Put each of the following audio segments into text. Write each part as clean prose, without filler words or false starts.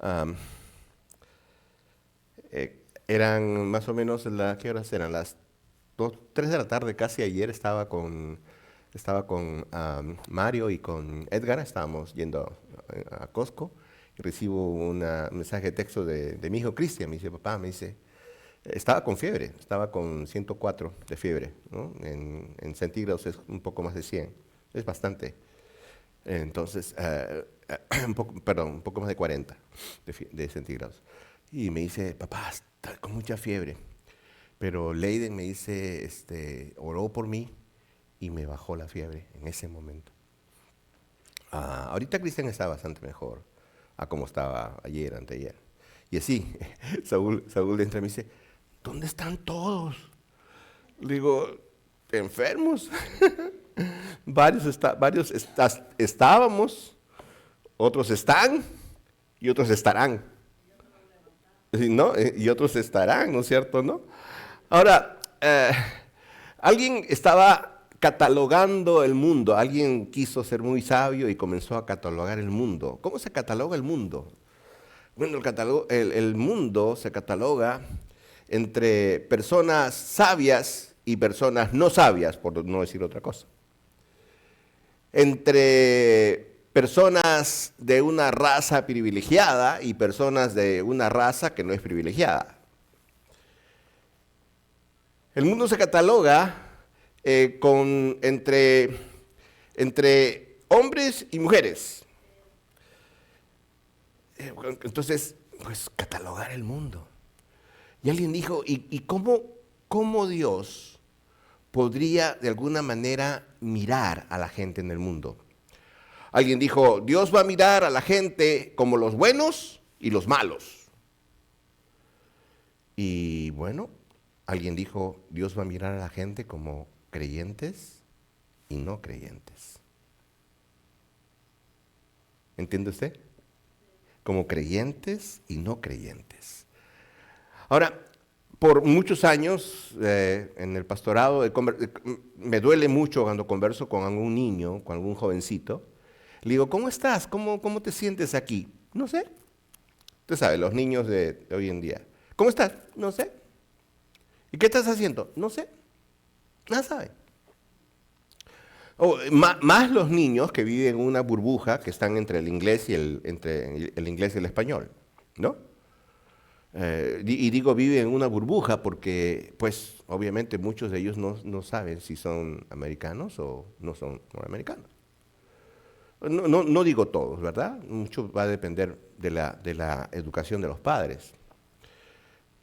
Am, Eran más o menos, ¿qué horas eran? Las 2, 3 de la tarde casi ayer estaba con Mario y con Edgar, estábamos yendo a Costco y recibo un mensaje de texto de mi hijo Cristian. Me dice, papá, me dice, estaba con fiebre, estaba con 104 de fiebre, ¿no? En centígrados es un poco más de 100, es bastante. Entonces, un poco más de 40 de centígrados. Y me dice, papá, está con mucha fiebre. Pero Leiden me dice, oró por mí y me bajó la fiebre en ese momento. Ahorita Cristian está bastante mejor a como estaba ayer, anteayer. Y así, Saúl entra y me dice, ¿dónde están todos? Le digo, enfermos. Estábamos, otros están y otros estarán. Sí, ¿no? Y otros estarán, ¿no es cierto? ¿No? Ahora, alguien estaba catalogando el mundo, alguien quiso ser muy sabio y comenzó a catalogar el mundo. ¿Cómo se cataloga el mundo? Bueno, el mundo se cataloga entre personas sabias y personas no sabias, por no decir otra cosa. Entre personas de una raza privilegiada y personas de una raza que no es privilegiada. El mundo se cataloga entre hombres y mujeres. Entonces, pues catalogar el mundo. Y alguien dijo, ¿y cómo Dios podría de alguna manera mirar a la gente en el mundo? Alguien dijo, Dios va a mirar a la gente como los buenos y los malos. Y bueno, alguien dijo, Dios va a mirar a la gente como creyentes y no creyentes. ¿Entiende usted? Como creyentes y no creyentes. Ahora, por muchos años en el pastorado, me duele mucho cuando converso con algún niño, con algún jovencito. Le digo, ¿cómo estás? ¿Cómo te sientes aquí? No sé. Usted sabe, los niños de hoy en día. ¿Cómo estás? No sé. ¿Y qué estás haciendo? No sé. Nada sabe. Más los niños que viven en una burbuja que están entre el inglés y entre el inglés y el español, ¿no? Y digo viven en una burbuja porque, pues, obviamente muchos de ellos no saben si son americanos o no son norteamericanos. No digo todos, ¿verdad? Mucho va a depender de la educación de los padres.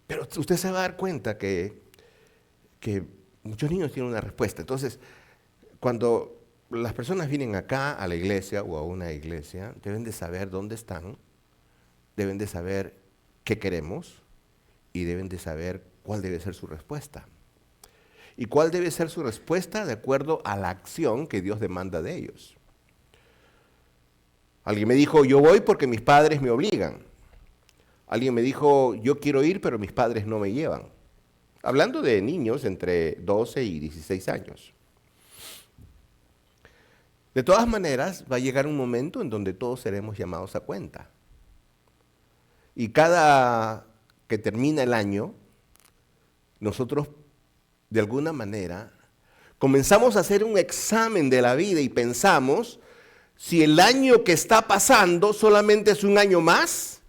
Pero usted se va a dar cuenta que muchos niños tienen una respuesta. Entonces, cuando las personas vienen acá a la iglesia o a una iglesia, deben de saber dónde están, deben de saber qué queremos y deben de saber cuál debe ser su respuesta. Y cuál debe ser su respuesta de acuerdo a la acción que Dios demanda de ellos. Alguien me dijo, yo voy porque mis padres me obligan. Alguien me dijo, yo quiero ir, pero mis padres no me llevan. Hablando de niños entre 12 y 16 años. De todas maneras, va a llegar un momento en donde todos seremos llamados a cuenta. Y cada que termina el año, nosotros, de alguna manera, comenzamos a hacer un examen de la vida y pensamos si el año que está pasando solamente es un año más,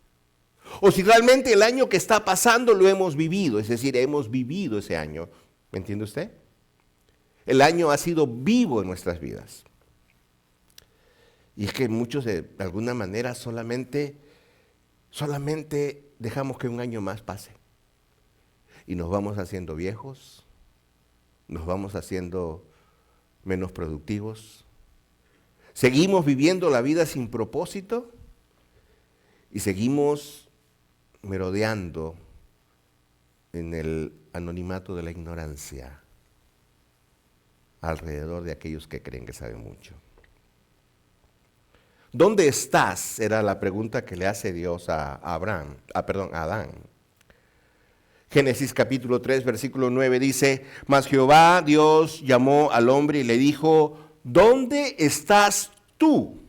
o si realmente el año que está pasando lo hemos vivido, es decir, hemos vivido ese año. ¿Me entiende usted? El año ha sido vivo en nuestras vidas. Y es que muchos de alguna manera solamente dejamos que un año más pase. Y nos vamos haciendo viejos, nos vamos haciendo menos productivos. Seguimos viviendo la vida sin propósito y seguimos merodeando en el anonimato de la ignorancia alrededor de aquellos que creen que saben mucho. ¿Dónde estás? Era la pregunta que le hace Dios a Adán. Génesis capítulo 3, versículo 9 dice, mas Jehová Dios llamó al hombre y le dijo, ¿dónde estás tú?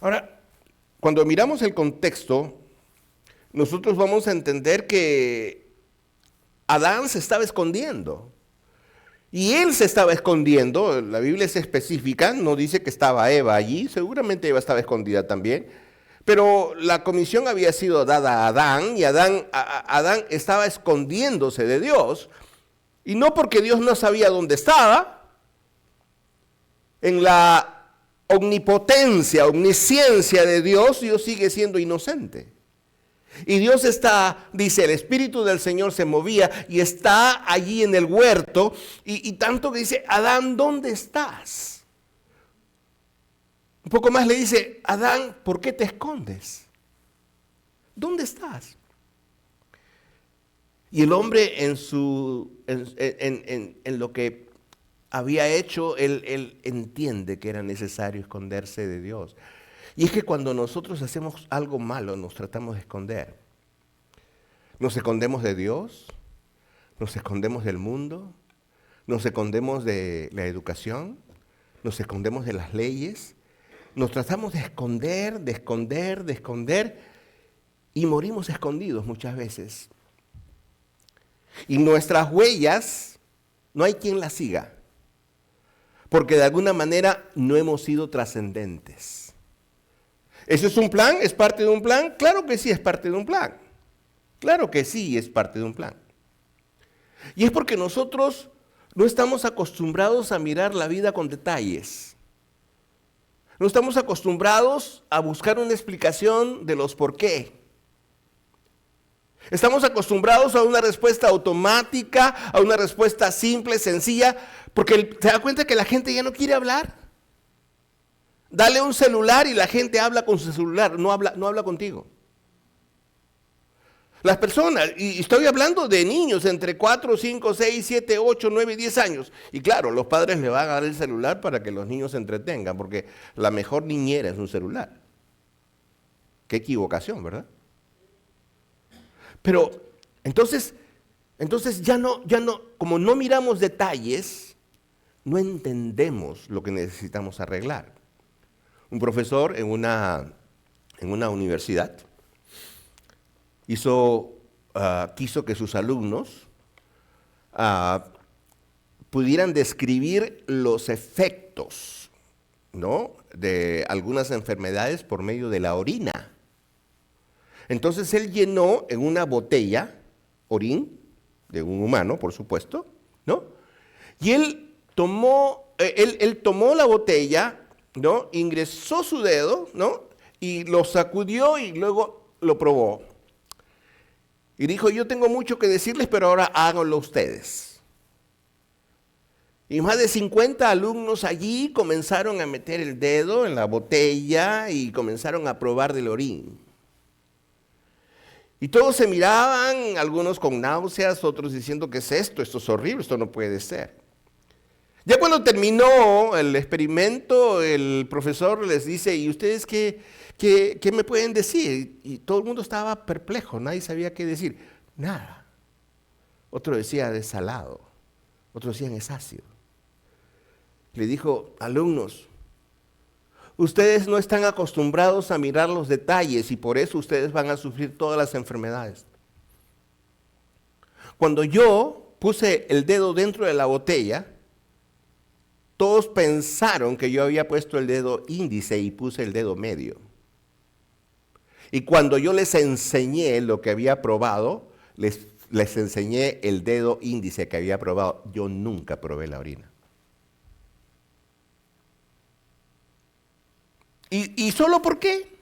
Ahora, cuando miramos el contexto, nosotros vamos a entender que Adán se estaba escondiendo. Y él se estaba escondiendo, la Biblia es específica, no dice que estaba Eva allí, seguramente Eva estaba escondida también, pero la comisión había sido dada a Adán y Adán estaba escondiéndose de Dios, y no porque Dios no sabía dónde estaba. En la omnipotencia, omnisciencia de Dios, Dios sigue siendo inocente. Y Dios está, dice, el Espíritu del Señor se movía y está allí en el huerto. Y tanto que dice, Adán, ¿dónde estás? Un poco más le dice, Adán, ¿por qué te escondes? ¿Dónde estás? Y el hombre en lo que había hecho, él entiende que era necesario esconderse de Dios. Y es que cuando nosotros hacemos algo malo, nos tratamos de esconder. Nos escondemos de Dios, nos escondemos del mundo, nos escondemos de la educación, nos escondemos de las leyes, nos tratamos de esconder, y morimos escondidos muchas veces. Y nuestras huellas, no hay quien las siga, porque de alguna manera no hemos sido trascendentes. ¿Eso es un plan? ¿Es parte de un plan? Claro que sí es parte de un plan. Claro que sí es parte de un plan. Y es porque nosotros no estamos acostumbrados a mirar la vida con detalles. No estamos acostumbrados a buscar una explicación de los por qué. Estamos acostumbrados a una respuesta automática, a una respuesta simple, sencilla, porque se da cuenta que la gente ya no quiere hablar. Dale un celular y la gente habla con su celular, no habla contigo. Las personas, y estoy hablando de niños entre 4, 5, 6, 7, 8, 9, 10 años. Y claro, los padres le van a dar el celular para que los niños se entretengan, porque la mejor niñera es un celular. Qué equivocación, ¿verdad? Pero entonces ya no, como no miramos detalles, no entendemos lo que necesitamos arreglar. Un profesor en una universidad quiso que sus alumnos pudieran describir los efectos, ¿no?, de algunas enfermedades por medio de la orina. Entonces él llenó en una botella orín de un humano, por supuesto, ¿no? Y él tomó la botella, ¿no?, ingresó su dedo, ¿no?, y lo sacudió y luego lo probó. Y dijo, yo tengo mucho que decirles, pero ahora háganlo ustedes. Y más de 50 alumnos allí comenzaron a meter el dedo en la botella y comenzaron a probar del orín. Y todos se miraban, algunos con náuseas, otros diciendo, ¿qué es esto? Esto es horrible, esto no puede ser. Ya cuando terminó el experimento, el profesor les dice, ¿y ustedes qué me pueden decir? Y todo el mundo estaba perplejo, nadie sabía qué decir. Nada. Otro decía, es salado. Otros decían, es ácido. Le dijo, alumnos, ustedes no están acostumbrados a mirar los detalles y por eso ustedes van a sufrir todas las enfermedades. Cuando yo puse el dedo dentro de la botella, todos pensaron que yo había puesto el dedo índice y puse el dedo medio. Y cuando yo les enseñé lo que había probado, les enseñé el dedo índice que había probado. Yo nunca probé la orina. ¿Y solo por qué?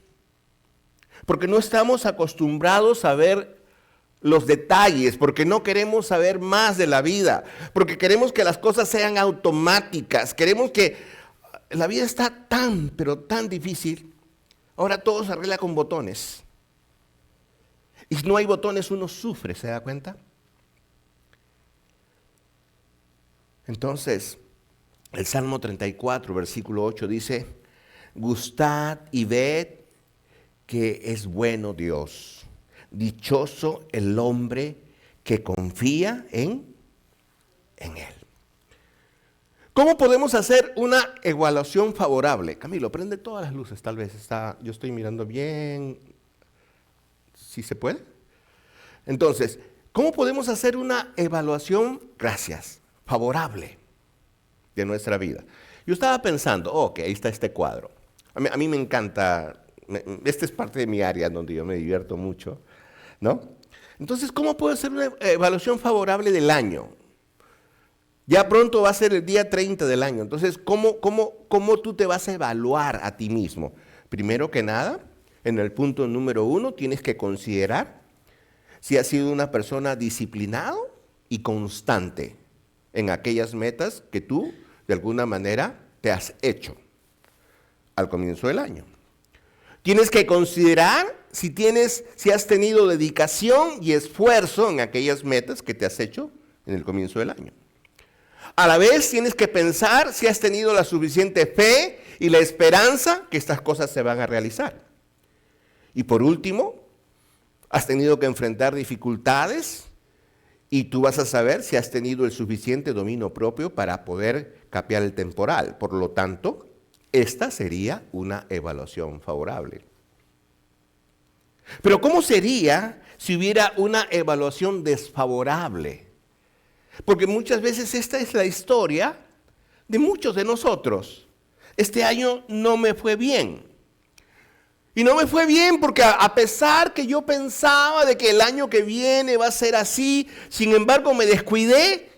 Porque no estamos acostumbrados a ver los detalles, porque no queremos saber más de la vida, porque queremos que las cosas sean automáticas, queremos que la vida está pero tan difícil. Ahora todo se arregla con botones. Y si no hay botones uno sufre, ¿se da cuenta? Entonces, el Salmo 34, versículo 8 dice, gustad y ved que es bueno Dios. Dichoso el hombre que confía en Él. ¿Cómo podemos hacer una evaluación favorable? Camilo, prende todas las luces, tal vez yo estoy mirando bien. ¿Sí se puede? Entonces, ¿cómo podemos hacer una evaluación, gracias, favorable de nuestra vida? Yo estaba pensando, ok, ahí está este cuadro. A mí me encanta, esta es parte de mi área donde yo me divierto mucho, ¿no? Entonces, ¿cómo puedo hacer una evaluación favorable del año? Ya pronto va a ser el día 30 del año. Entonces, ¿cómo tú te vas a evaluar a ti mismo? Primero que nada, en el punto número 1, tienes que considerar si has sido una persona disciplinado y constante en aquellas metas que tú, de alguna manera, te has hecho al comienzo del año. Tienes que considerar si has tenido dedicación y esfuerzo en aquellas metas que te has hecho en el comienzo del año. A la vez tienes que pensar si has tenido la suficiente fe y la esperanza que estas cosas se van a realizar. Y por último, has tenido que enfrentar dificultades y tú vas a saber si has tenido el suficiente dominio propio para poder capear el temporal. Por lo tanto, esta sería una evaluación favorable. Pero ¿cómo sería si hubiera una evaluación desfavorable? Porque muchas veces esta es la historia de muchos de nosotros. Este año no me fue bien. Y no me fue bien porque a pesar que yo pensaba de que el año que viene va a ser así, sin embargo me descuidé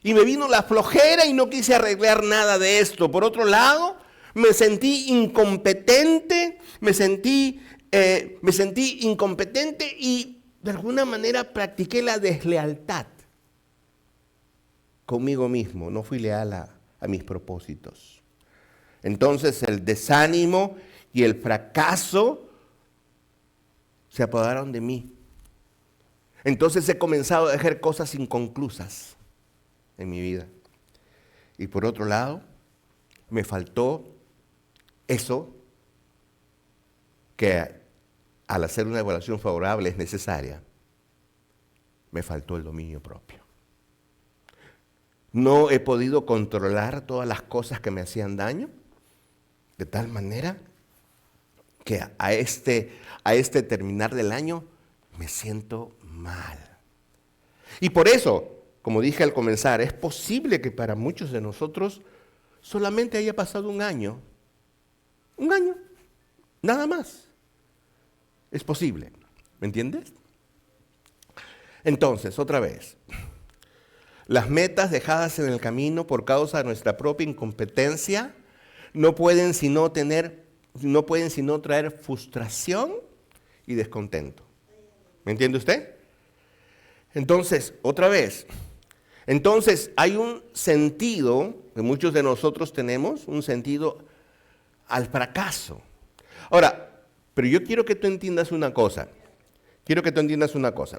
y me vino la flojera y no quise arreglar nada de esto. Por otro lado, me sentí incompetente, me sentí incompetente y de alguna manera practiqué la deslealtad conmigo mismo, no fui leal a mis propósitos. Entonces el desánimo y el fracaso se apoderaron de mí. Entonces he comenzado a dejar cosas inconclusas en mi vida. Y por otro lado, me faltó eso que al hacer una evaluación favorable es necesaria. Me faltó el dominio propio. No he podido controlar todas las cosas que me hacían daño, de tal manera que a este terminar del año me siento mal. Y por eso, como dije al comenzar, es posible que para muchos de nosotros solamente haya pasado un año, nada más. Es posible, ¿me entiendes? Entonces, otra vez, las metas dejadas en el camino por causa de nuestra propia incompetencia no pueden sino traer frustración y descontento. ¿Me entiende usted? Entonces, otra vez, hay un sentido que muchos de nosotros tenemos, un sentido al fracaso. Ahora, pero yo quiero que tú entiendas una cosa.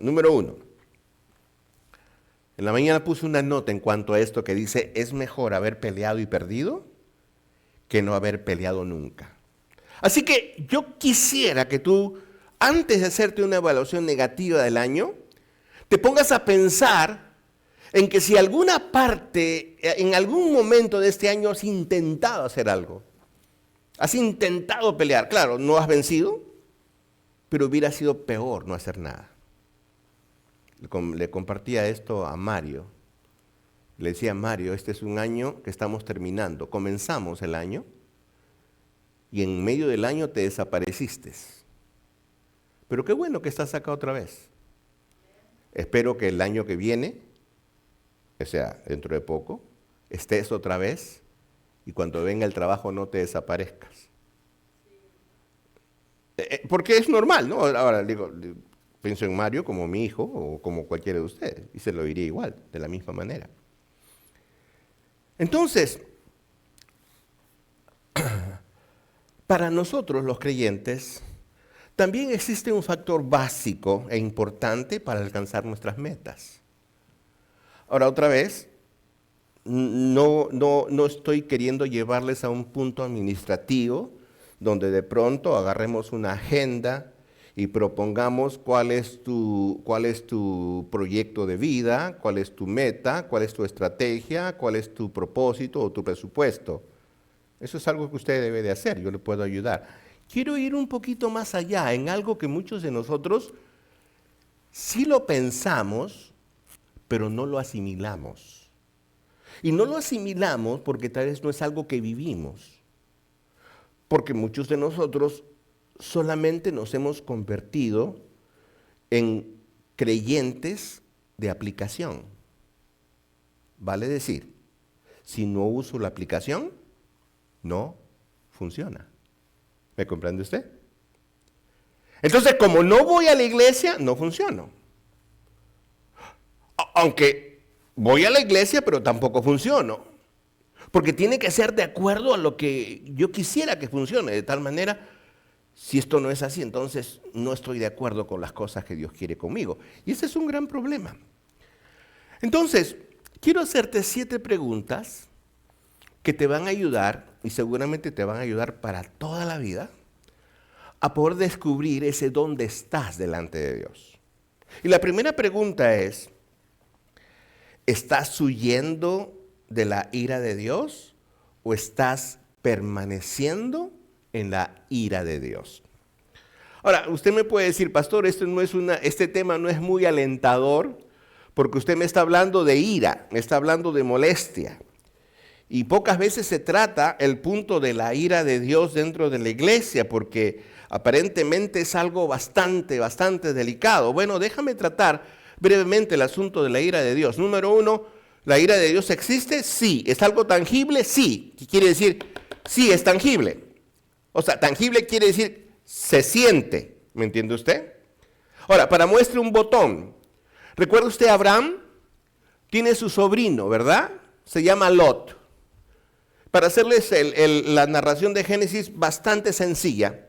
Número 1. En la mañana puse una nota en cuanto a esto que dice, es mejor haber peleado y perdido que no haber peleado nunca. Así que yo quisiera que tú, antes de hacerte una evaluación negativa del año, te pongas a pensar en que si alguna parte, en algún momento de este año has intentado hacer algo, has intentado pelear, claro, no has vencido, pero hubiera sido peor no hacer nada. Le compartía esto a Mario. Le decía, Mario, este es un año que estamos terminando. Comenzamos el año y en medio del año te desapareciste. Pero qué bueno que estás acá otra vez. Espero que el año que viene, o sea, dentro de poco, estés otra vez y cuando venga el trabajo no te desaparezcas. Porque es normal, ¿no? Ahora digo, pienso en Mario como mi hijo o como cualquiera de ustedes y se lo diría igual, de la misma manera. Entonces, para nosotros los creyentes, también existe un factor básico e importante para alcanzar nuestras metas. Ahora, otra vez, no estoy queriendo llevarles a un punto administrativo donde de pronto agarremos una agenda y propongamos cuál es tu proyecto de vida, cuál es tu meta, cuál es tu estrategia, cuál es tu propósito o tu presupuesto. Eso es algo que usted debe de hacer, yo le puedo ayudar. Quiero ir un poquito más allá en algo que muchos de nosotros sí lo pensamos, pero no lo asimilamos. Y no lo asimilamos porque tal vez no es algo que vivimos. Porque muchos de nosotros solamente nos hemos convertido en creyentes de aplicación. Vale decir, si no uso la aplicación, no funciona. ¿Me comprende usted? Entonces, como no voy a la iglesia, no funciono. Aunque voy a la iglesia, pero tampoco funciono. Porque tiene que ser de acuerdo a lo que yo quisiera que funcione. De tal manera, si esto no es así, entonces no estoy de acuerdo con las cosas que Dios quiere conmigo. Y ese es un gran problema. Entonces, quiero hacerte 7 preguntas que te van a ayudar, y seguramente te van a ayudar para toda la vida, a poder descubrir ese dónde estás delante de Dios. Y la primera pregunta es, ¿estás huyendo de la ira de Dios o estás permaneciendo en la ira de Dios? Ahora, usted me puede decir, pastor, este tema no es muy alentador porque usted me está hablando de ira, me está hablando de molestia. Y pocas veces se trata el punto de la ira de Dios dentro de la iglesia porque aparentemente es algo bastante delicado. Bueno, déjame tratar brevemente el asunto de la ira de Dios. Número 1, ¿la ira de Dios existe? Sí. ¿Es algo tangible? Sí. ¿Qué quiere decir? Sí, es tangible. O sea, tangible quiere decir se siente. ¿Me entiende usted? Ahora, para muestre un botón. ¿Recuerda usted a Abraham? Tiene su sobrino, ¿verdad? Se llama Lot. Para hacerles la narración de Génesis bastante sencilla.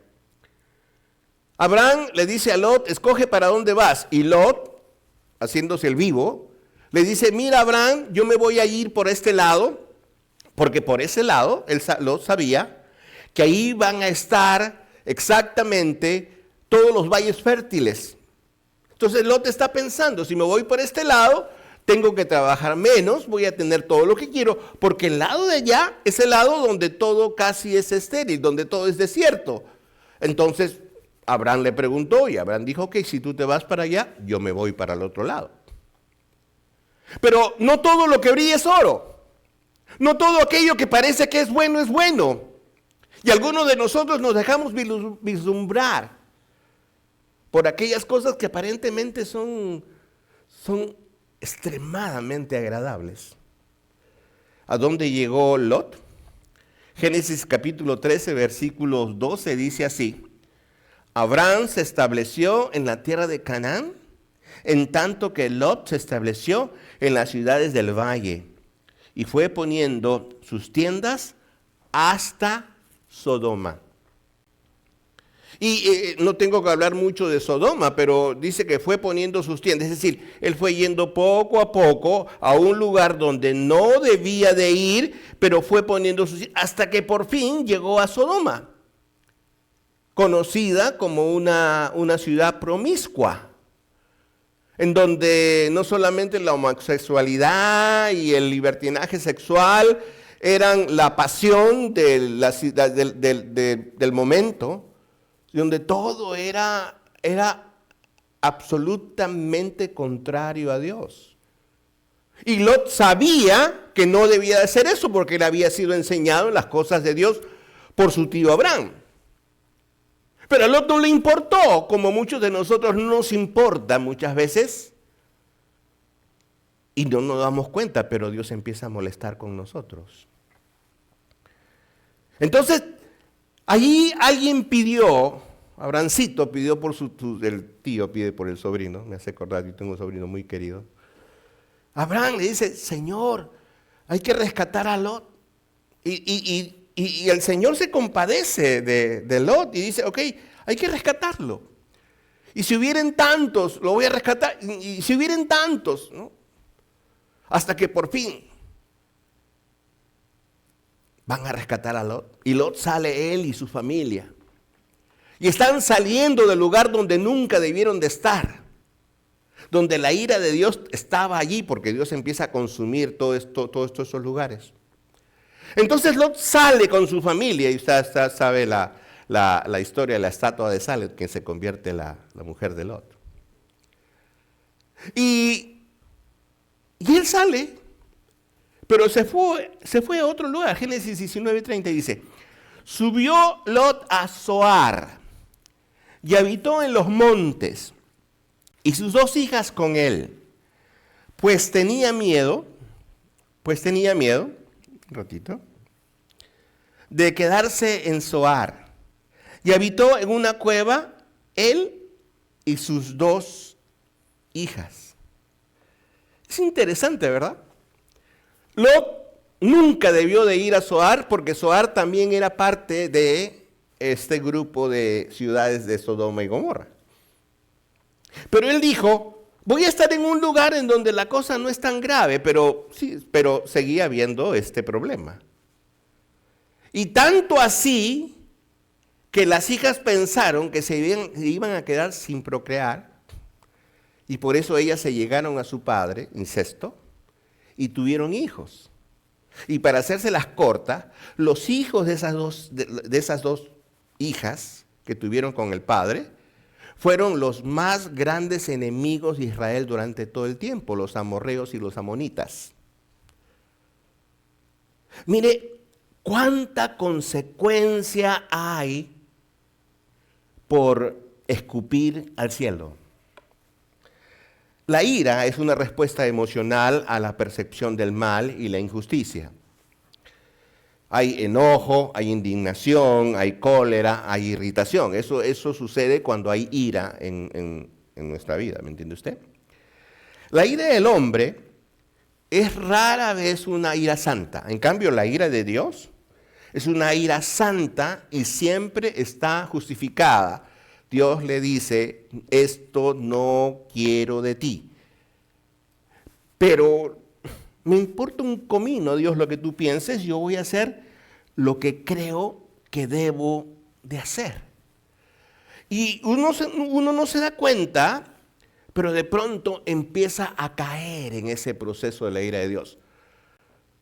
Abraham le dice a Lot, escoge para dónde vas. Y Lot, haciéndose el vivo, le dice, mira Abraham, yo me voy a ir por este lado, porque por ese lado, Lot sabía que ahí van a estar exactamente todos los valles fértiles. Entonces Lot está pensando, si me voy por este lado, tengo que trabajar menos, voy a tener todo lo que quiero, porque el lado de allá es el lado donde todo casi es estéril, donde todo es desierto. Entonces Abraham le preguntó y Abraham dijo, ok, si tú te vas para allá, yo me voy para el otro lado. Pero no todo lo que brilla es oro. No todo aquello que parece que es bueno es bueno. Y algunos de nosotros nos dejamos vislumbrar por aquellas cosas que aparentemente son extremadamente agradables. ¿A dónde llegó Lot? Génesis capítulo 13, versículos 12 dice así. Abraham se estableció en la tierra de Canaán, en tanto que Lot se estableció en las ciudades del valle y fue poniendo sus tiendas hasta Sodoma. Y no tengo que hablar mucho de Sodoma, pero dice que fue poniendo sus tiendas. Es decir, él fue yendo poco a poco a un lugar donde no debía de ir, pero fue poniendo sus tiendas hasta que por fin llegó a Sodoma, conocida como una ciudad promiscua, en donde no solamente la homosexualidad y el libertinaje sexual eran la pasión de la ciudad, del momento, donde todo era absolutamente contrario a Dios. Y Lot sabía que no debía de hacer eso porque él había sido enseñado en las cosas de Dios por su tío Abraham. Pero a Lot no le importó, como muchos de nosotros no nos importa muchas veces. Y no nos damos cuenta, pero Dios empieza a molestar con nosotros. Entonces, allí alguien pidió, Abrancito pidió por el tío pide por el sobrino, me hace acordar, yo tengo un sobrino muy querido. Abraham le dice, Señor, hay que rescatar a Lot. Y el Señor se compadece de Lot y dice, ok, hay que rescatarlo. Y si hubieran tantos, lo voy a rescatar. Y si hubieran tantos, ¿no? Hasta que por fin van a rescatar a Lot. Y Lot sale él y su familia. Y están saliendo del lugar donde nunca debieron de estar. Donde la ira de Dios estaba allí, porque Dios empieza a consumir todos esos lugares. Entonces Lot sale con su familia, y usted sabe la historia de la estatua de sal, que se convierte la mujer de Lot. Y él sale, pero se fue a otro lugar. Génesis 19:30 dice, subió Lot a Zoar y habitó en los montes, y sus 2 hijas con él, pues tenía miedo, un ratito, de quedarse en Zoar, y habitó en una cueva él y sus 2 hijas. Es interesante, ¿verdad? Lot nunca debió de ir a Zoar, porque Zoar también era parte de este grupo de ciudades de Sodoma y Gomorra. Pero él dijo, voy a estar en un lugar en donde la cosa no es tan grave, pero seguía habiendo este problema. Y tanto así que las hijas pensaron que se iban a quedar sin procrear, y por eso ellas se llegaron a su padre, incesto, y tuvieron hijos. Y para hacérselas cortas, los hijos de esas dos hijas que tuvieron con el padre fueron los más grandes enemigos de Israel durante todo el tiempo, los amorreos y los amonitas. Mire, cuánta consecuencia hay por escupir al cielo. La ira es una respuesta emocional a la percepción del mal y la injusticia. Hay enojo, hay indignación, hay cólera, hay irritación. Eso sucede cuando hay ira en nuestra vida, ¿me entiende usted? La ira del hombre es rara vez una ira santa. En cambio, la ira de Dios es una ira santa y siempre está justificada. Dios le dice, esto no quiero de ti. Pero me importa un comino, Dios, lo que tú pienses, yo voy a hacer lo que creo que debo de hacer. Y uno no se da cuenta, pero de pronto empieza a caer en ese proceso de la ira de Dios.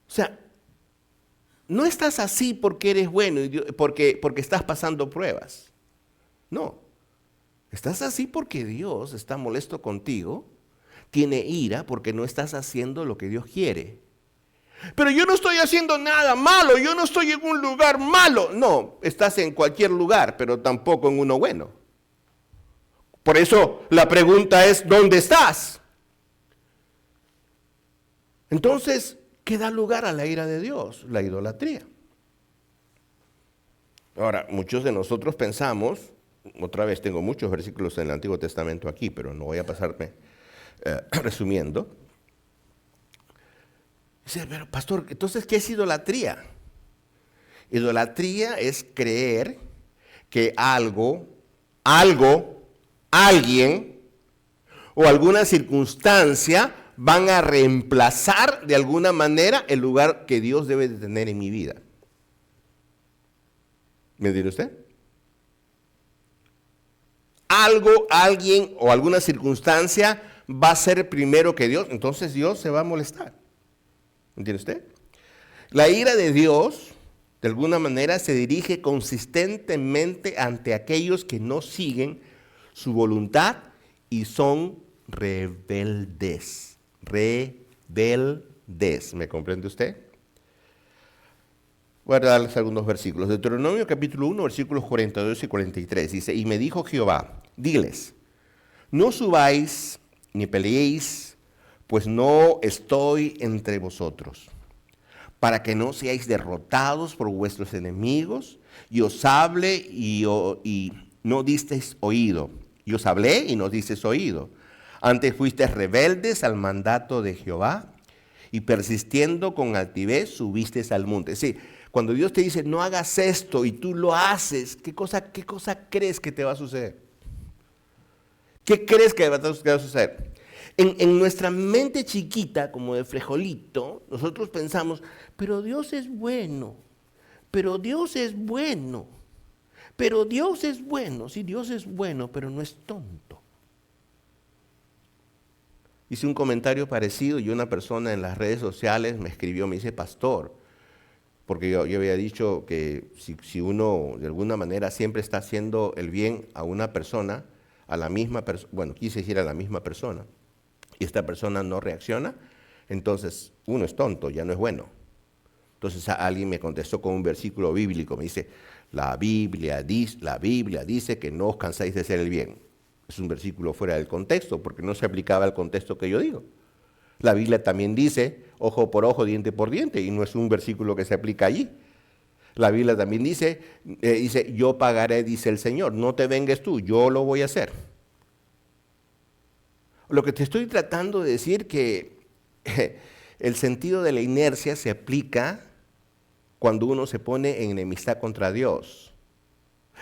O sea, no estás así porque eres bueno, porque estás pasando pruebas. No, estás así porque Dios está molesto contigo, tiene ira porque no estás haciendo lo que Dios quiere. Pero yo no estoy haciendo nada malo, yo no estoy en un lugar malo. No, estás en cualquier lugar, pero tampoco en uno bueno. Por eso la pregunta es, ¿dónde estás? Entonces, ¿qué da lugar a la ira de Dios? La idolatría. Ahora, muchos de nosotros pensamos, otra vez tengo muchos versículos en el Antiguo Testamento aquí, pero no voy a pasarme resumiendo. Dice, pero pastor, entonces, ¿qué es idolatría? Idolatría es creer que alguien o alguna circunstancia van a reemplazar de alguna manera el lugar que Dios debe de tener en mi vida. ¿Me entiende usted? Alguien o alguna circunstancia va a ser primero que Dios, entonces Dios se va a molestar. ¿Entiende usted? La ira de Dios, de alguna manera, se dirige consistentemente ante aquellos que no siguen su voluntad y son rebeldes. Rebeldes. ¿Me comprende usted? Voy a darles algunos versículos. Deuteronomio capítulo 1, versículos 42 y 43. Dice, y me dijo Jehová, diles, no subáis ni peleéis, pues no estoy entre vosotros, para que no seáis derrotados por vuestros enemigos, y os hable y no disteis oído. Y os hablé y no disteis oído. Antes fuisteis rebeldes al mandato de Jehová, y persistiendo con altivez subisteis al monte. Sí, cuando Dios te dice, no hagas esto, y tú lo haces, ¿qué cosa crees que te va a suceder? ¿Qué crees que va a suceder? En nuestra mente chiquita, como de frijolito, nosotros pensamos, pero Dios es bueno, pero Dios es bueno, Pero Dios es bueno, sí, Dios es bueno, pero no es tonto. Hice un comentario parecido y una persona en las redes sociales me escribió, me dice, pastor, porque yo había dicho que si uno de alguna manera siempre está haciendo el bien a una persona, a la misma persona, bueno, quise decir a la misma persona, y esta persona no reacciona, entonces uno es tonto, ya no es bueno. Entonces alguien me contestó con un versículo bíblico, me dice, la Biblia dice que no os cansáis de hacer el bien. Es un versículo fuera del contexto, porque no se aplicaba al contexto que yo digo. La Biblia también dice, ojo por ojo, diente por diente, y no es un versículo que se aplica allí. La Biblia también dice, yo pagaré, dice el Señor, no te vengues tú, yo lo voy a hacer. Lo que te estoy tratando de decir que el sentido de la inercia se aplica cuando uno se pone en enemistad contra Dios.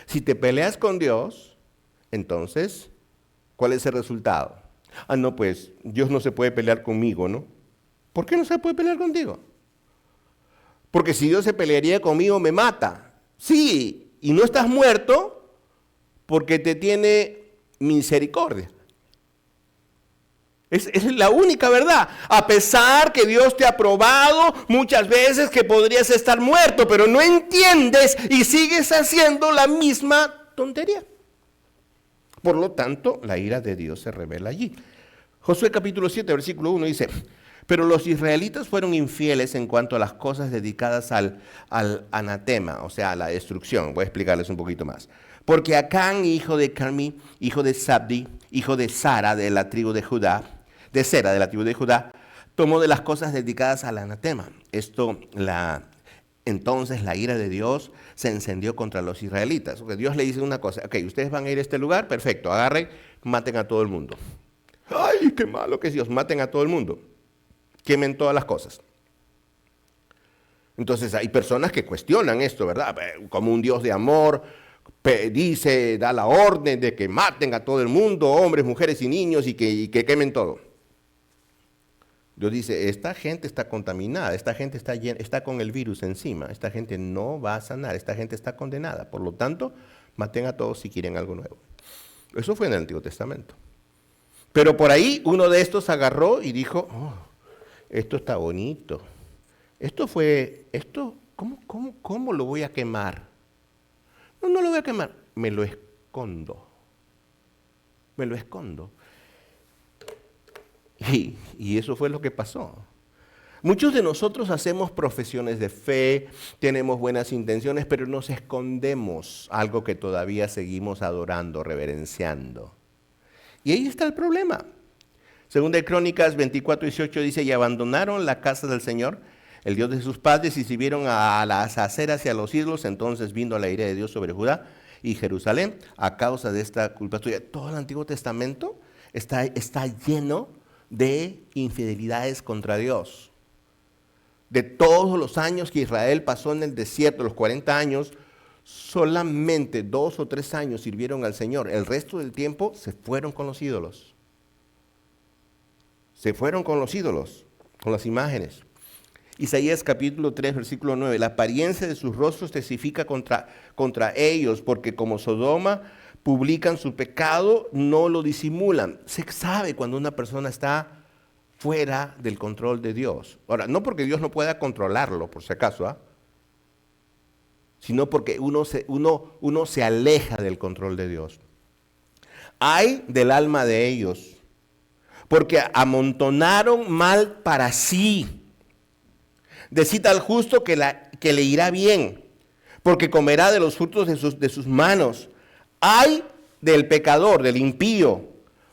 Si te peleas con Dios, entonces, ¿cuál es el resultado? No, pues Dios no se puede pelear conmigo, ¿no? ¿Por qué no se puede pelear contigo? Porque si Dios se pelearía conmigo, me mata. Sí, y no estás muerto porque te tiene misericordia. Es la única verdad. A pesar que Dios te ha probado muchas veces que podrías estar muerto, pero no entiendes y sigues haciendo la misma tontería. Por lo tanto, la ira de Dios se revela allí. Josué capítulo 7, versículo 1 dice, pero los israelitas fueron infieles en cuanto a las cosas dedicadas al anatema, o sea, a la destrucción. Voy a explicarles un poquito más. Porque Acán, hijo de Carmi, hijo de Sabdi, hijo de Sara, de la tribu de Judá, de Sera, de la tribu de Judá, tomó de las cosas dedicadas al anatema. Entonces la ira de Dios se encendió contra los israelitas. Porque Dios le dice una cosa, ok, ustedes van a ir a este lugar, perfecto, agarren, maten a todo el mundo. ¡Ay, qué malo que es Dios! Maten a todo el mundo. Quemen todas las cosas. Entonces hay personas que cuestionan esto, ¿verdad? Como un Dios de amor da la orden de que maten a todo el mundo, hombres, mujeres y niños, y que quemen todo. Dios dice, esta gente está contaminada, esta gente está con el virus encima, esta gente no va a sanar, esta gente está condenada. Por lo tanto, maten a todos si quieren algo nuevo. Eso fue en el Antiguo Testamento. Pero por ahí uno de estos agarró y dijo, esto está bonito. ¿Cómo lo voy a quemar? No lo voy a quemar, me lo escondo. Me lo escondo. Y eso fue lo que pasó. Muchos de nosotros hacemos profesiones de fe, tenemos buenas intenciones, pero nos escondemos algo que todavía seguimos adorando, reverenciando. Y ahí está el problema. Segunda de Crónicas 24:18 dice, y abandonaron la casa del Señor, el Dios de sus padres, y sirvieron a las aceras y a los ídolos. Entonces vino la ira de Dios sobre Judá y Jerusalén a causa de esta culpa tuya. Todo el Antiguo Testamento está lleno de infidelidades contra Dios. De todos los años que Israel pasó en el desierto, los 40 años, solamente 2 o 3 años sirvieron al Señor. El resto del tiempo se fueron con los ídolos. Se fueron con los ídolos, con las imágenes. Isaías capítulo 3, versículo 9. La apariencia de sus rostros testifica contra ellos, porque como Sodoma publican su pecado, no lo disimulan. Se sabe cuando una persona está fuera del control de Dios. Ahora, no porque Dios no pueda controlarlo, por si acaso, sino porque uno se aleja del control de Dios. Ay del alma de ellos, porque amontonaron mal para sí. Decid al justo que le irá bien, porque comerá de los frutos de sus manos. Ay del pecador, del impío,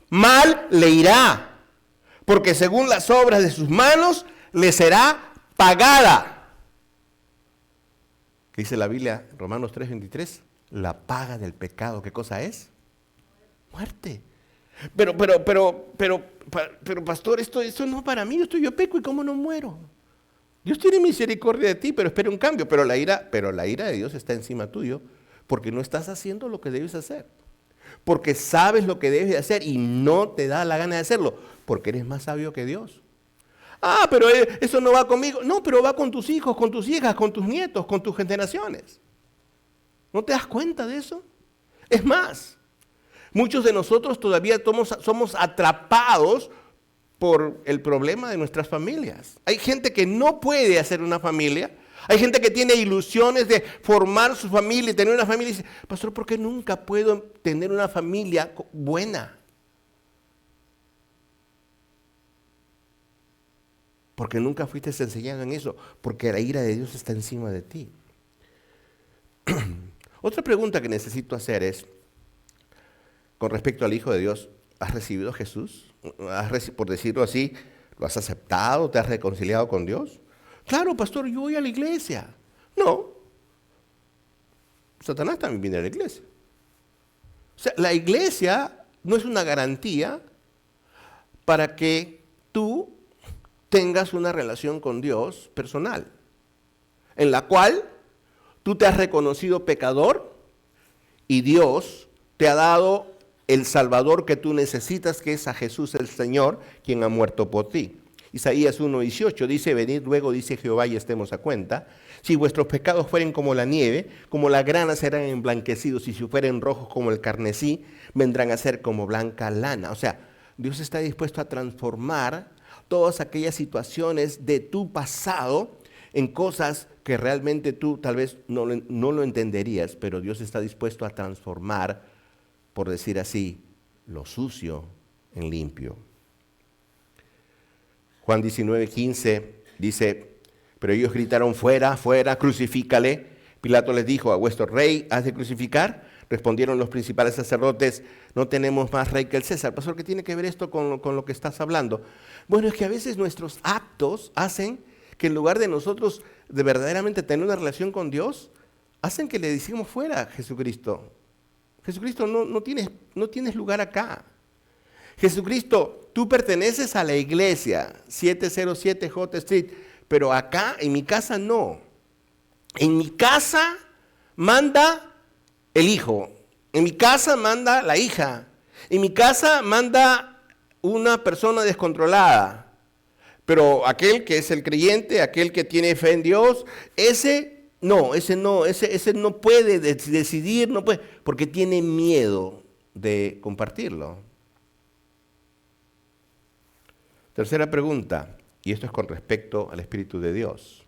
mal le irá, porque según las obras de sus manos le será pagada. ¿Qué dice la Biblia? Romanos 3:23, la paga del pecado, ¿qué cosa es? Muerte. Pero pastor, esto no es para mí, yo peco y cómo no muero. Dios tiene misericordia de ti, pero espera un cambio. Pero la ira de Dios está encima tuyo porque no estás haciendo lo que debes hacer. Porque sabes lo que debes hacer y no te da la gana de hacerlo porque eres más sabio que Dios. Pero eso no va conmigo. No, pero va con tus hijos, con tus hijas, con tus nietos, con tus generaciones. ¿No te das cuenta de eso? Es más, muchos de nosotros todavía somos atrapados por el problema de nuestras familias. Hay gente que no puede hacer una familia. Hay gente que tiene ilusiones de formar su familia y tener una familia y dice, pastor, ¿por qué nunca puedo tener una familia buena? Porque nunca fuiste enseñado en eso, porque la ira de Dios está encima de ti. Otra pregunta que necesito hacer es, con respecto al Hijo de Dios, ¿has recibido a Jesús? Por decirlo así, ¿lo has aceptado? ¿Te has reconciliado con Dios? Claro, pastor, yo voy a la iglesia. No. Satanás también viene a la iglesia. O sea, la iglesia no es una garantía para que tú tengas una relación con Dios personal, en la cual tú te has reconocido pecador y Dios te ha dado el Salvador que tú necesitas, que es a Jesús el Señor, quien ha muerto por ti. Isaías 1:18 dice, venid luego, dice Jehová, y estemos a cuenta. Si vuestros pecados fueren como la nieve, como la grana serán emblanquecidos, y si fueren rojos como el carmesí, vendrán a ser como blanca lana. O sea, Dios está dispuesto a transformar todas aquellas situaciones de tu pasado en cosas que realmente tú tal vez no lo entenderías, pero Dios está dispuesto a transformar, por decir así, lo sucio en limpio. Juan 19:15 dice, pero ellos gritaron, fuera, fuera, crucifícale. Pilato les dijo, ¿a vuestro rey has de crucificar? Respondieron los principales sacerdotes, no tenemos más rey que el César. Pastor, ¿qué tiene que ver esto con lo que estás hablando? Bueno, es que a veces nuestros actos hacen que en lugar de nosotros de verdaderamente tener una relación con Dios, hacen que le decimos fuera, Jesucristo. Jesucristo, no tienes lugar acá. Jesucristo, tú perteneces a la iglesia, 707 J Street, pero acá, en mi casa, no. En mi casa manda el hijo, en mi casa manda la hija, en mi casa manda una persona descontrolada, pero aquel que es el creyente, aquel que tiene fe en Dios, ese no puede decidir, no puede, porque tiene miedo de compartirlo. Tercera pregunta, y esto es con respecto al Espíritu de Dios.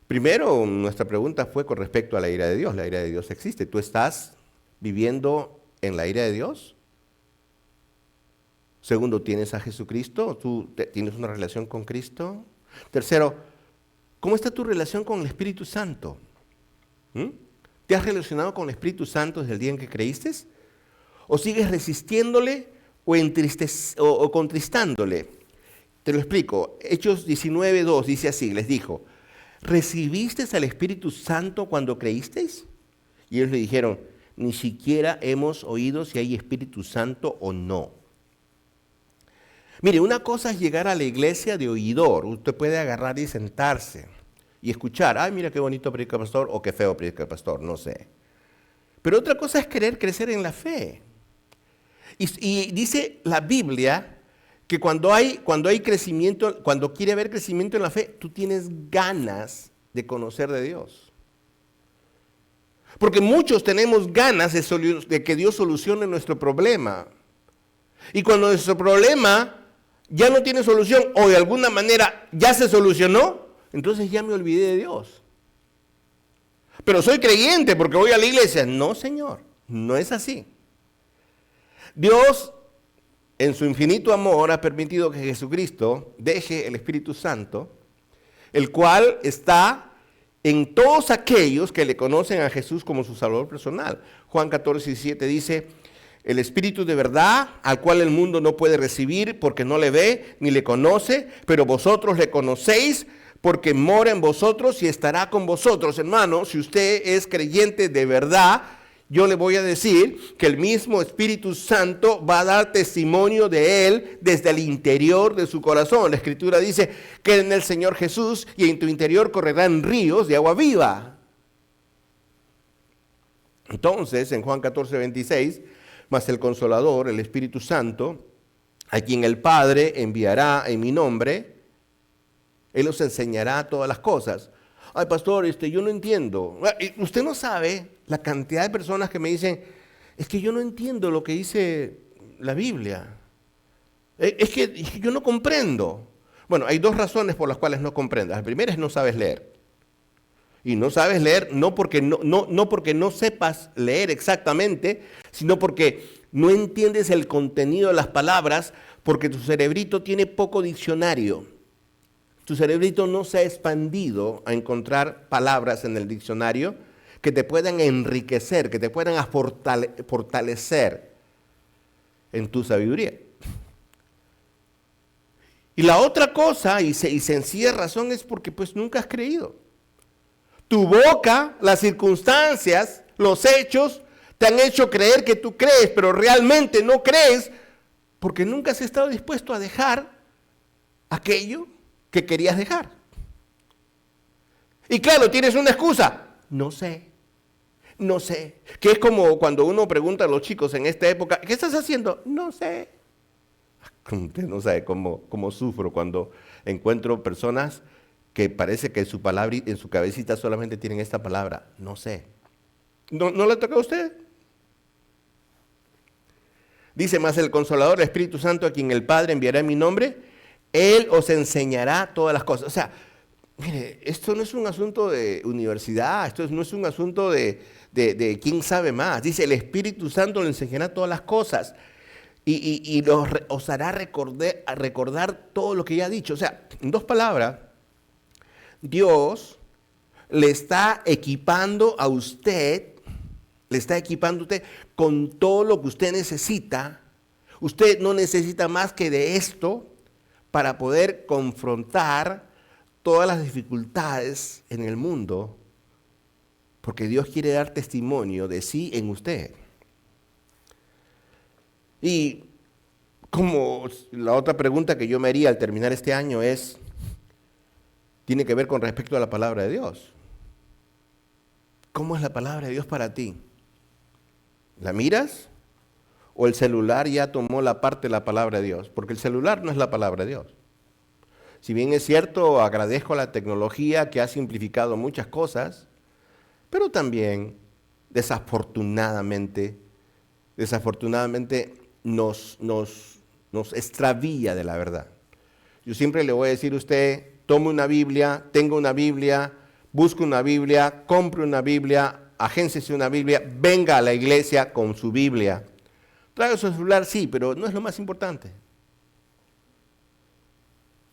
Primero, nuestra pregunta fue con respecto a la ira de Dios. La ira de Dios existe. ¿Tú estás viviendo en la ira de Dios? Segundo, ¿tienes a Jesucristo? ¿Tú tienes una relación con Cristo? Tercero, ¿cómo está tu relación con el Espíritu Santo? ¿Te has relacionado con el Espíritu Santo desde el día en que creíste? ¿O sigues resistiéndole o contristándole? Te lo explico. Hechos 19:2 dice así, les dijo, ¿recibisteis al Espíritu Santo cuando creísteis? Y ellos le dijeron, ni siquiera hemos oído si hay Espíritu Santo o no. Mire, una cosa es llegar a la iglesia de oidor. Usted puede agarrar y sentarse y escuchar, ay, mira qué bonito predica el pastor o qué feo predica el pastor, no sé. Pero otra cosa es querer crecer en la fe. Y dice la Biblia que cuando hay crecimiento, cuando quiere haber crecimiento en la fe, tú tienes ganas de conocer de Dios. Porque muchos tenemos ganas de que Dios solucione nuestro problema. Y cuando nuestro problema ya no tiene solución o de alguna manera ya se solucionó, entonces ya me olvidé de Dios. Pero soy creyente porque voy a la iglesia. No, Señor, no es así. Dios, en su infinito amor, ha permitido que Jesucristo deje el Espíritu Santo, el cual está en todos aquellos que le conocen a Jesús como su Salvador personal. Juan 14:17 dice, el Espíritu de verdad, al cual el mundo no puede recibir porque no le ve ni le conoce, pero vosotros le conocéis porque mora en vosotros y estará con vosotros. Hermano, si usted es creyente de verdad, yo le voy a decir que el mismo Espíritu Santo va a dar testimonio de Él desde el interior de su corazón. La Escritura dice que en el Señor Jesús y en tu interior correrán ríos de agua viva. Entonces, en Juan 14:26, mas el Consolador, el Espíritu Santo, a quien el Padre enviará en mi nombre, Él os enseñará todas las cosas. ay pastor, yo no entiendo. Usted no sabe la cantidad de personas que me dicen, es que yo no entiendo lo que dice la Biblia. Es que yo no comprendo. Bueno, hay dos razones por las cuales no comprendas. La primera es no sabes leer. Y no sabes leer no porque no porque no sepas leer exactamente, sino porque no entiendes el contenido de las palabras, porque tu cerebrito tiene poco diccionario. Tu cerebrito no se ha expandido a encontrar palabras en el diccionario que te puedan enriquecer, que te puedan fortalecer en tu sabiduría. Y la otra cosa, y sencilla razón, es porque pues nunca has creído. Tu boca, las circunstancias, los hechos, te han hecho creer que tú crees, pero realmente no crees porque nunca has estado dispuesto a dejar aquello que querías dejar. Y claro, tienes una excusa. No sé. Que es como cuando uno pregunta a los chicos en esta época, ¿qué estás haciendo? No sé. Usted no sabe cómo sufro cuando encuentro personas que parece que en su cabecita solamente tienen esta palabra, no sé. ¿No le toca a usted? Dice más el Consolador, el Espíritu Santo, a quien el Padre enviará en mi nombre, Él os enseñará todas las cosas. O sea, mire, esto no es un asunto de universidad, esto no es un asunto de quién sabe más. Dice, el Espíritu Santo le enseñará todas las cosas y os hará recordar todo lo que ya ha dicho. O sea, en dos palabras, Dios le está equipando a usted, con todo lo que usted necesita. Usted no necesita más que de esto para poder confrontar todas las dificultades en el mundo, porque Dios quiere dar testimonio de sí en usted. Y como la otra pregunta que yo me haría al terminar este año tiene que ver con respecto a la palabra de Dios. ¿Cómo es la palabra de Dios para ti? ¿La miras? ¿O el celular ya tomó la parte de la palabra de Dios? Porque el celular no es la palabra de Dios. Si bien es cierto, agradezco a la tecnología que ha simplificado muchas cosas, pero también desafortunadamente nos extravía de la verdad. Yo siempre le voy a decir a usted, tome una Biblia, tenga una Biblia, busque una Biblia, compre una Biblia, agénciese una Biblia, venga a la iglesia con su Biblia. Traiga su celular, sí, pero no es lo más importante.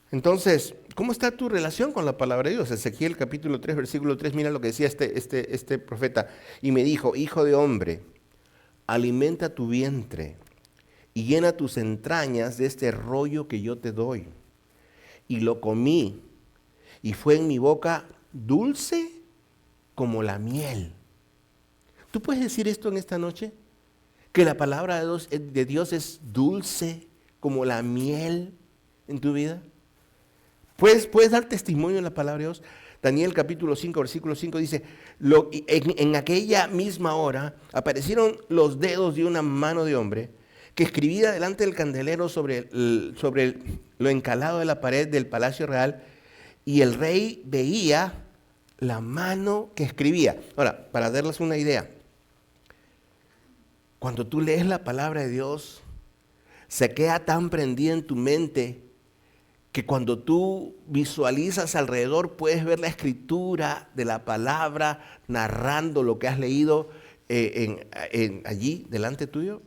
Entonces, ¿cómo está tu relación con la palabra de Dios? Ezequiel capítulo 3, versículo 3, mira lo que decía este profeta. Y me dijo, hijo de hombre, alimenta tu vientre y llena tus entrañas de este rollo que yo te doy. Y lo comí, y fue en mi boca dulce como la miel. ¿Tú puedes decir esto en esta noche? Que la palabra de Dios es dulce como la miel en tu vida. ¿Puedes dar testimonio en la palabra de Dios? Daniel capítulo 5, versículo 5 dice, en aquella misma hora aparecieron los dedos de una mano de hombre que escribía delante del candelero sobre lo encalado de la pared del palacio real, y el rey veía la mano que escribía. Ahora, para darles una idea, cuando tú lees la palabra de Dios, se queda tan prendida en tu mente que cuando tú visualizas alrededor puedes ver la escritura de la palabra narrando lo que has leído allí delante tuyo.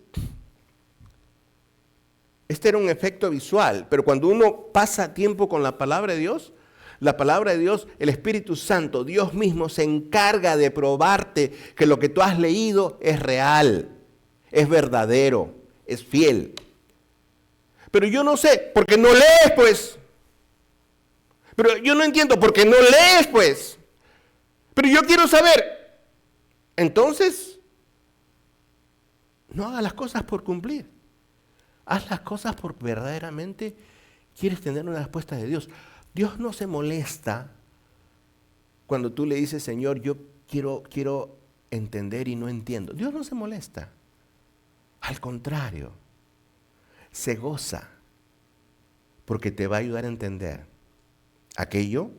Este era un efecto visual, pero cuando uno pasa tiempo con la palabra de Dios, el Espíritu Santo, Dios mismo se encarga de probarte que lo que tú has leído es real, es verdadero, es fiel. Pero yo no sé, porque no lees pues. Pero yo no entiendo, porque no lees pues. Pero yo quiero saber. Entonces, no hagas las cosas por cumplir. Haz las cosas por verdaderamente quieres tener una respuesta de Dios. Dios no se molesta cuando tú le dices, Señor, yo quiero entender y no entiendo. Dios no se molesta. Al contrario, se goza porque te va a ayudar a entender aquello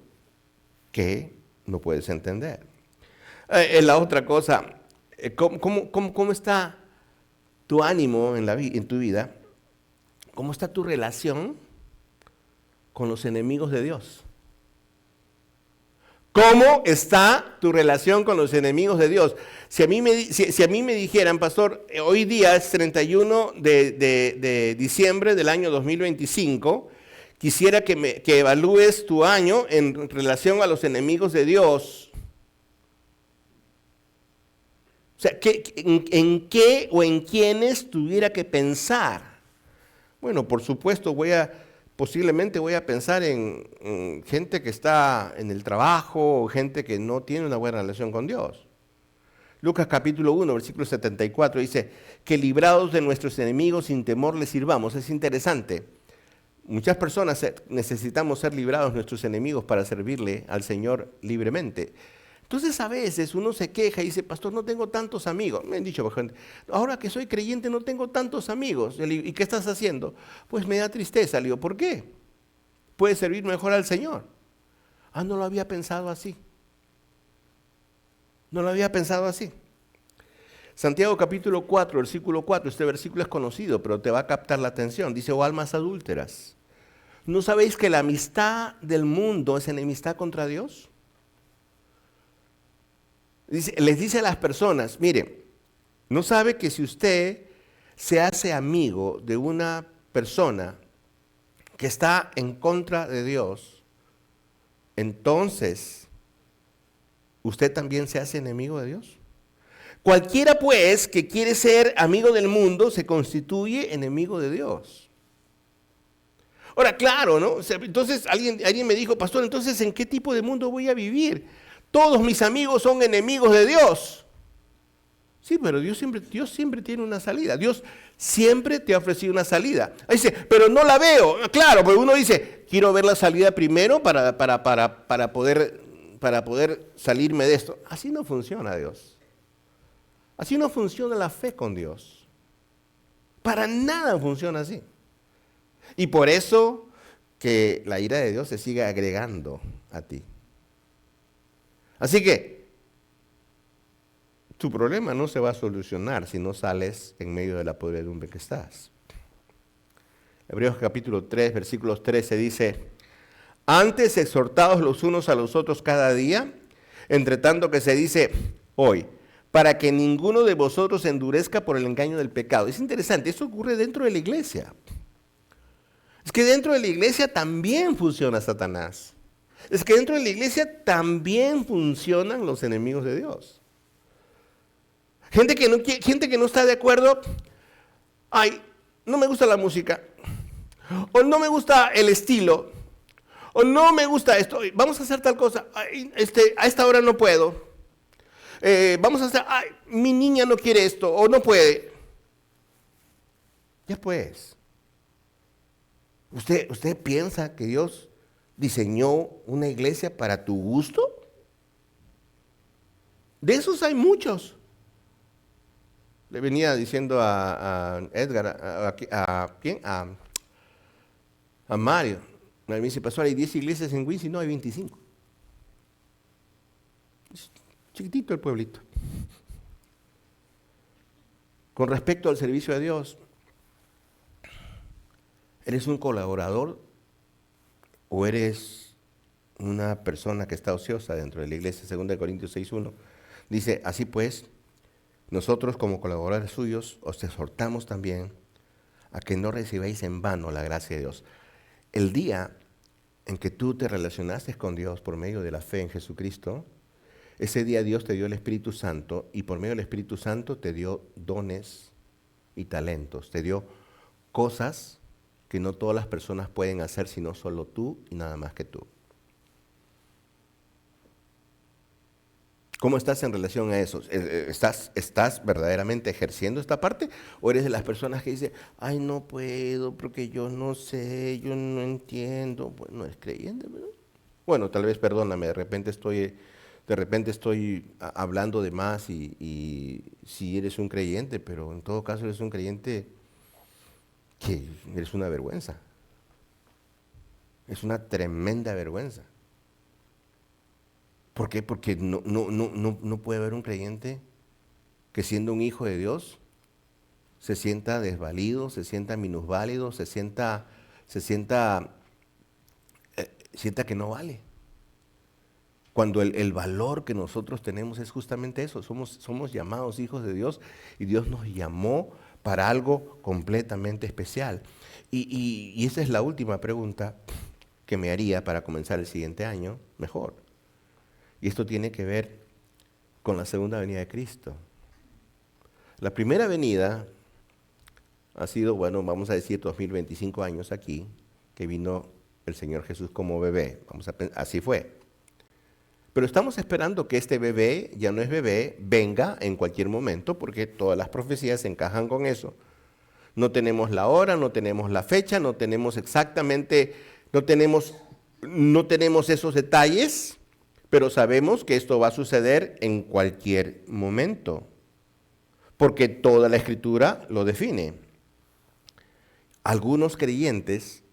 que no puedes entender. La otra cosa, ¿cómo está tu ánimo en tu vida? ¿Cómo está tu relación con los enemigos de Dios? ¿Cómo está tu relación con los enemigos de Dios? Si a mí me dijeran, pastor, hoy día es 31 de diciembre del año 2025, quisiera que evalúes tu año en relación a los enemigos de Dios. O sea, ¿en qué o en quiénes tuviera que pensar? Bueno, por supuesto, posiblemente voy a pensar en gente que está en el trabajo, o gente que no tiene una buena relación con Dios. Lucas capítulo 1, versículo 74 dice, que librados de nuestros enemigos sin temor les sirvamos. Es interesante. Muchas personas necesitamos ser librados de nuestros enemigos para servirle al Señor libremente. Entonces a veces uno se queja y dice, pastor, no tengo tantos amigos. Me han dicho, por ejemplo, ahora que soy creyente no tengo tantos amigos. ¿Y qué estás haciendo? Pues me da tristeza. Le digo, ¿por qué? Puede servir mejor al Señor. Ah, no lo había pensado así. No lo había pensado así. Santiago capítulo 4, versículo 4, este versículo es conocido, pero te va a captar la atención. Dice, oh almas adúlteras, ¿no sabéis que la amistad del mundo es enemistad contra Dios? Les dice a las personas, mire, ¿no sabe que si usted se hace amigo de una persona que está en contra de Dios, entonces usted también se hace enemigo de Dios? Cualquiera pues que quiere ser amigo del mundo se constituye enemigo de Dios. Ahora, claro, ¿no? O sea, entonces alguien me dijo, pastor, entonces ¿en qué tipo de mundo voy a vivir? Todos mis amigos son enemigos de Dios. Sí, pero Dios siempre tiene una salida. Dios siempre te ha ofrecido una salida. Ahí dice, pero no la veo. Claro, porque uno dice, quiero ver la salida primero para poder salirme de esto. Así no funciona Dios. Así no funciona la fe con Dios. Para nada funciona así. Y por eso que la ira de Dios se sigue agregando a ti. Así que tu problema no se va a solucionar si no sales en medio de la podredumbre que estás. Hebreos capítulo 3, versículos 13 dice, antes exhortados los unos a los otros cada día, entre tanto que se dice hoy, para que ninguno de vosotros se endurezca por el engaño del pecado. Es interesante, esto ocurre dentro de la iglesia. Es que dentro de la iglesia también funciona Satanás. Es que dentro de la iglesia también funcionan los enemigos de Dios. Gente que no está de acuerdo, ay, no me gusta la música, o no me gusta el estilo, o no me gusta esto, vamos a hacer tal cosa, ay, a esta hora no puedo, vamos a hacer, ay, mi niña no quiere esto, o no puede. Ya pues, ¿usted piensa que Dios diseñó una iglesia para tu gusto? De esos hay muchos. Le venía diciendo a Edgar, ¿a quién? A Mario. Me dice, pastor, hay 10 iglesias en Quincy, no, hay 25. Es chiquitito el pueblito. Con respecto al servicio de Dios, ¿eres un colaborador o eres una persona que está ociosa dentro de la iglesia? 2 Corintios 6:1 dice, así pues, nosotros como colaboradores suyos os exhortamos también a que no recibáis en vano la gracia de Dios. El día en que tú te relacionaste con Dios por medio de la fe en Jesucristo, ese día Dios te dio el Espíritu Santo y por medio del Espíritu Santo te dio dones y talentos, te dio cosas que no todas las personas pueden hacer, sino solo tú y nada más que tú. ¿Cómo estás en relación a eso? ¿Estás verdaderamente ejerciendo esta parte? ¿O eres de las personas que dicen, ay, no puedo porque yo no sé, yo no entiendo? Pues no eres creyente, ¿verdad? Bueno, tal vez, perdóname, de repente estoy hablando de más y si eres un creyente, pero en todo caso eres un creyente que eres una vergüenza. Es una tremenda vergüenza. ¿Por qué? Porque no puede haber un creyente que siendo un hijo de Dios se sienta desvalido, se sienta minusválido, sienta que no vale. Cuando el valor que nosotros tenemos es justamente eso, somos llamados hijos de Dios y Dios nos llamó para algo completamente especial. Y esa es la última pregunta que me haría para comenzar el siguiente año mejor. Y esto tiene que ver con la segunda venida de Cristo. La primera venida ha sido, bueno, vamos a decir 2025 años aquí, que vino el Señor Jesús como bebé. Así fue. Pero estamos esperando que este bebé, ya no es bebé, venga en cualquier momento, porque todas las profecías se encajan con eso. No tenemos la hora, no tenemos la fecha, no tenemos exactamente, no tenemos esos detalles, pero sabemos que esto va a suceder en cualquier momento, porque toda la Escritura lo define. Algunos creyentes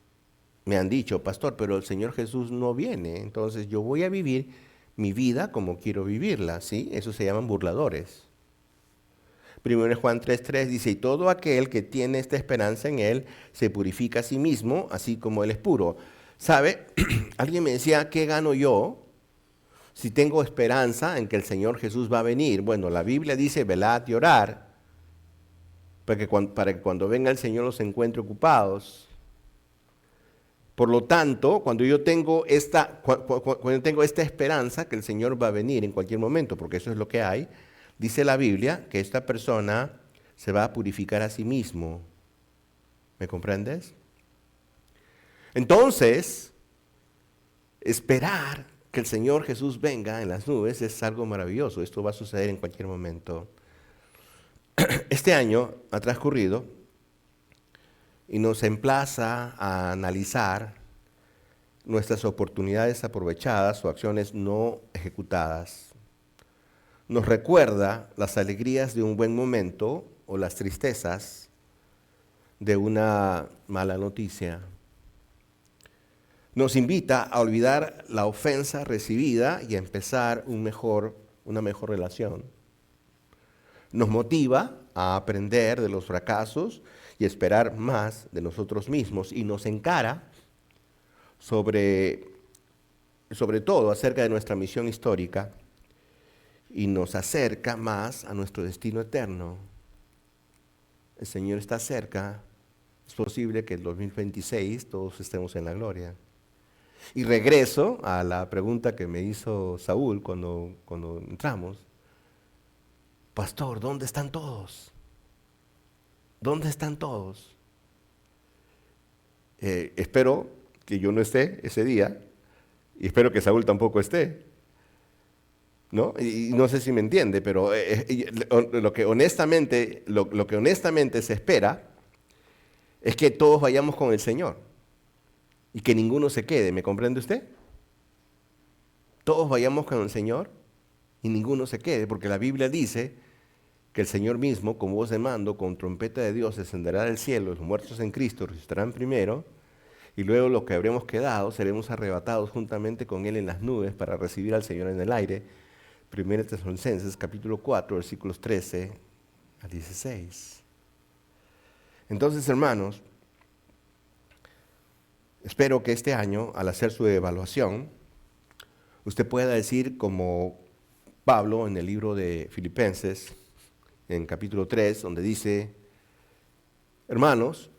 me han dicho, pastor, pero el Señor Jesús no viene, entonces yo voy a vivir mi vida como quiero vivirla, ¿sí? Eso se llaman burladores. Primero Juan 3:3 dice, y todo aquel que tiene esta esperanza en Él se purifica a sí mismo, así como Él es puro. ¿Sabe? Alguien me decía, ¿qué gano yo si tengo esperanza en que el Señor Jesús va a venir? Bueno, la Biblia dice, velad y orar, para que cuando venga el Señor los encuentre ocupados. Por lo tanto, cuando yo tengo cuando yo tengo esta esperanza que el Señor va a venir en cualquier momento, porque eso es lo que hay, dice la Biblia que esta persona se va a purificar a sí mismo. ¿Me comprendes? Entonces, esperar que el Señor Jesús venga en las nubes es algo maravilloso. Esto va a suceder en cualquier momento. Este año ha transcurrido y nos emplaza a analizar nuestras oportunidades aprovechadas o acciones no ejecutadas. Nos recuerda las alegrías de un buen momento o las tristezas de una mala noticia. Nos invita a olvidar la ofensa recibida y a empezar una mejor relación. Nos motiva a aprender de los fracasos y esperar más de nosotros mismos y nos encara sobre todo acerca de nuestra misión histórica y nos acerca más a nuestro destino eterno. El Señor está cerca, es posible que en 2026 todos estemos en la gloria. Y regreso a la pregunta que me hizo Saúl cuando entramos. Pastor, ¿dónde están todos? ¿Dónde están todos? Espero que yo no esté ese día y espero que Saúl tampoco esté, ¿no? Y no sé si me entiende, pero lo que honestamente se espera es que todos vayamos con el Señor y que ninguno se quede, ¿me comprende usted? Todos vayamos con el Señor y ninguno se quede, porque la Biblia dice que el Señor mismo, con voz de mando, con trompeta de Dios, descenderá del cielo, los muertos en Cristo resucitarán primero, y luego los que habremos quedado seremos arrebatados juntamente con Él en las nubes para recibir al Señor en el aire. 1 Tesalonicenses capítulo 4, versículos 13 al 16. Entonces, hermanos, espero que este año, al hacer su evaluación, usted pueda decir como Pablo en el libro de Filipenses, en capítulo 3, donde dice, hermanos,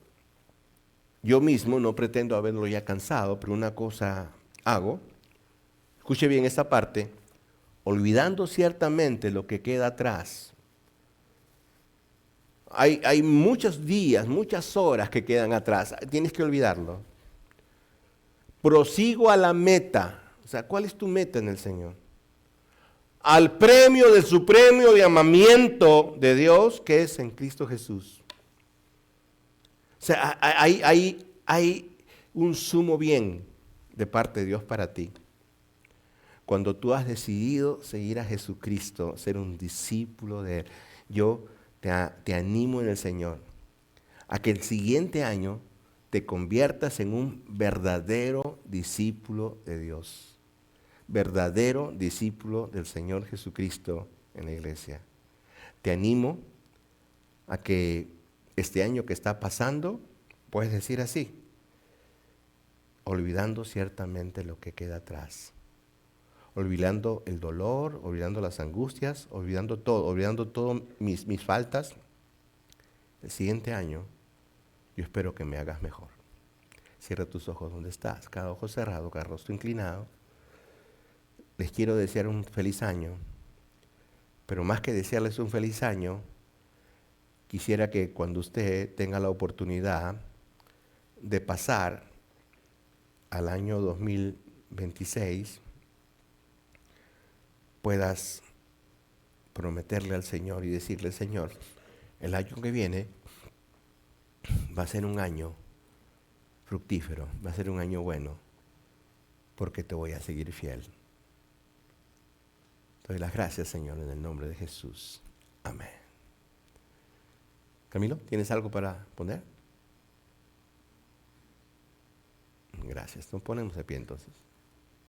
yo mismo no pretendo haberlo ya cansado, pero una cosa hago, escuche bien esta parte, olvidando ciertamente lo que queda atrás. Hay muchos días, muchas horas que quedan atrás, tienes que olvidarlo. Prosigo a la meta, o sea, ¿cuál es tu meta en el Señor? Al premio del su premio de amamiento de Dios que es en Cristo Jesús. O sea, hay un sumo bien de parte de Dios para ti. Cuando tú has decidido seguir a Jesucristo, ser un discípulo de Él, yo te animo en el Señor a que el siguiente año te conviertas en un verdadero discípulo de Dios. verdadero discípulo del Señor Jesucristo en la iglesia. Te animo a que este año que está pasando, puedes decir así, olvidando ciertamente lo que queda atrás, olvidando el dolor, olvidando las angustias, olvidando todo mis faltas. El siguiente año yo espero que me hagas mejor. Cierra tus ojos donde estás, cada ojo cerrado, cada rostro inclinado. Les quiero desear un feliz año, pero más que desearles un feliz año, quisiera que cuando usted tenga la oportunidad de pasar al año 2026, puedas prometerle al Señor y decirle: Señor, el año que viene va a ser un año fructífero, va a ser un año bueno, porque te voy a seguir fiel. Te doy las gracias, Señor, en el nombre de Jesús. Amén. Camilo, ¿tienes algo para poner? Gracias. Nos ponemos de pie entonces.